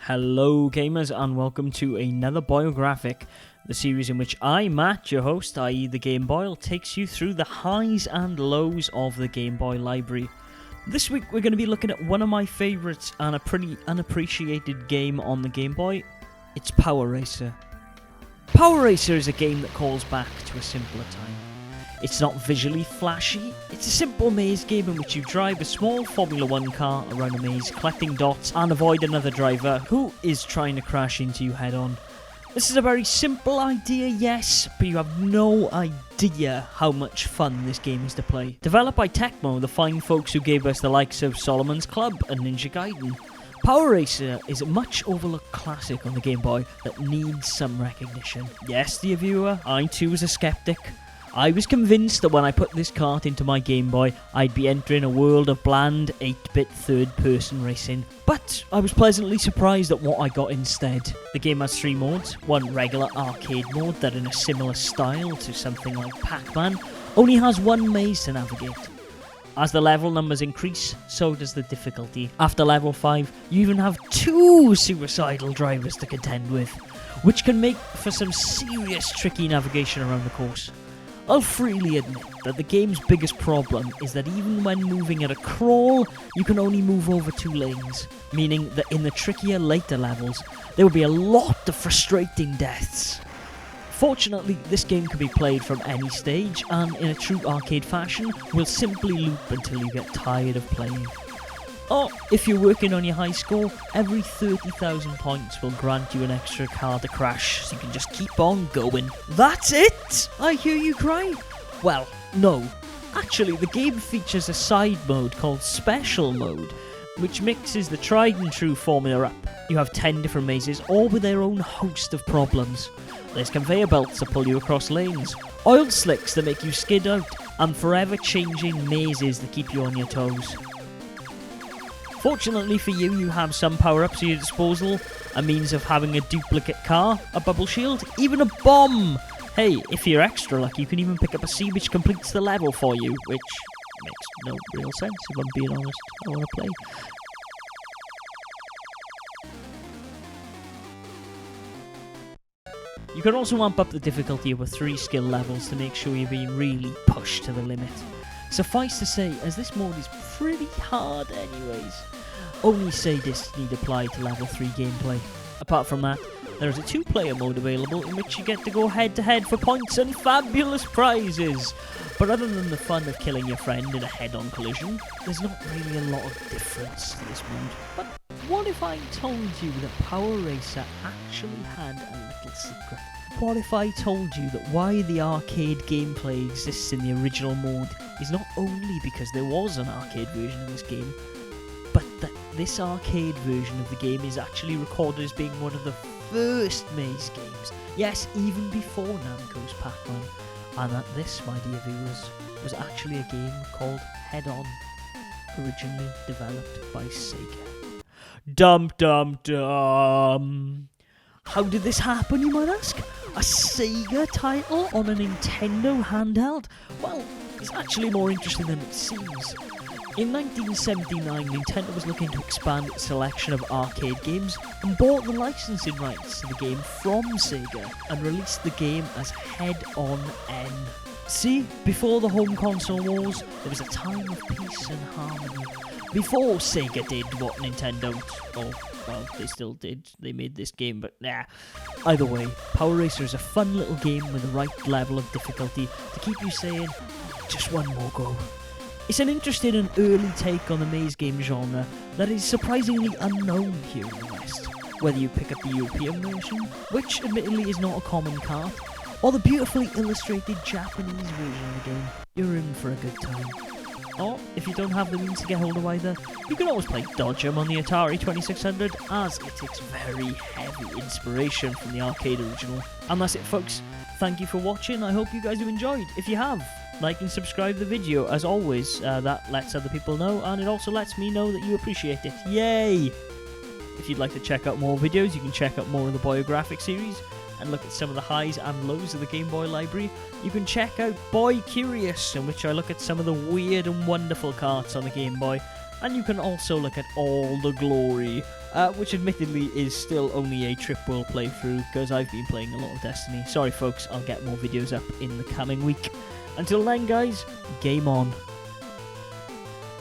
Hello gamers and welcome to another Boyographic, the series in which I, Matt, your host, i.e. the Game Boy, takes you through the highs and lows of the Game Boy library. This week we're going to be looking at one of my favourites and a pretty unappreciated game on the Game Boy. It's Power Racer. Power Racer is a game that calls back to a simpler time. It's not visually flashy, it's a simple maze game in which you drive a small Formula 1 car around a maze, collecting dots and avoid another driver who is trying to crash into you head on. This is a very simple idea, yes, but you have no idea how much fun this game is to play. Developed by Tecmo, the fine folks who gave us the likes of Solomon's Club and Ninja Gaiden, Power Racer is a much overlooked classic on the Game Boy that needs some recognition. Yes, dear viewer, I too was a skeptic. I was convinced that when I put this cart into my Game Boy, I'd be entering a world of bland 8-bit third-person racing. But I was pleasantly surprised at what I got instead. The game has 3 modes, one regular arcade mode that in a similar style to something like Pac-Man, only has one maze to navigate. As the level numbers increase, so does the difficulty. After level 5, you even have 2 suicidal drivers to contend with, which can make for some serious tricky navigation around the course. I'll freely admit that the game's biggest problem is that even when moving at a crawl, you can only move over 2 lanes, meaning that in the trickier later levels, there will be a lot of frustrating deaths. Fortunately, this game can be played from any stage, and in a true arcade fashion, will simply loop until you get tired of playing. Or, if you're working on your high score, every 30,000 points will grant you an extra car to crash, so you can just keep on going. That's it? I hear you cry? Well, no. Actually, the game features a side mode called Special Mode, which mixes the tried and true formula up. You have 10 different mazes, all with their own host of problems. There's conveyor belts that pull you across lanes, oil slicks that make you skid out, and forever changing mazes that keep you on your toes. Fortunately for you, you have some power-ups at your disposal, a means of having a duplicate car, a bubble shield, even a bomb! Hey, if you're extra lucky, you can even pick up a C which completes the level for you, which makes no real sense if I'm being honest. I want to play. You can also amp up the difficulty with 3 skill levels to make sure you're being really pushed to the limit. Suffice to say, as this mode is pretty hard anyways, only sadists need apply to level 3 gameplay. Apart from that, there is a 2-player mode available in which you get to go head to head for points and fabulous prizes. But other than the fun of killing your friend in a head-on collision, there's not really a lot of difference to this mode. But what if I told you that Power Racer actually had a little secret? What if I told you that why the arcade gameplay exists in the original mode is not only because there was an arcade version of this game, but that this arcade version of the game is actually recorded as being one of the first maze games. Yes, even before Namco's Pac-Man. And that this, my dear viewers, was actually a game called Head On, originally developed by Sega. Dum dum dum! How did this happen, you might ask? A Sega title on a Nintendo handheld? Well, it's actually more interesting than it seems. In 1979, Nintendo was looking to expand its selection of arcade games and bought the licensing rights to the game from Sega and released the game as Head On N. See, before the home console wars, there was a time of peace and harmony. Before Sega did what Nintendo... well, they still did. They made this game, but nah. Either way, Power Racer is a fun little game with the right level of difficulty to keep you saying, just one more go. It's an interesting and early take on the maze game genre that is surprisingly unknown here in the West. Whether you pick up the European version, which admittedly is not a common cart, or the beautifully illustrated Japanese version of the game, you're in for a good time. Or, if you don't have the means to get hold of either, you can always play Dodge 'em on the Atari 2600, as it takes very heavy inspiration from the arcade original. And that's it, folks. Thank you for watching. I hope you guys have enjoyed. If you have, like and subscribe the video. As always, that lets other people know, and it also lets me know that you appreciate it. Yay! If you'd like to check out more videos, you can check out more of the Boyographic series and look at some of the highs and lows of the Game Boy library. You can check out Boy Curious, in which I look at some of the weird and wonderful carts on the Game Boy, And you can also look at all the glory, which admittedly is still only a trip world playthrough because I've been playing a lot of Destiny. Sorry folks, I'll get more videos up in the coming week. Until then guys, game on.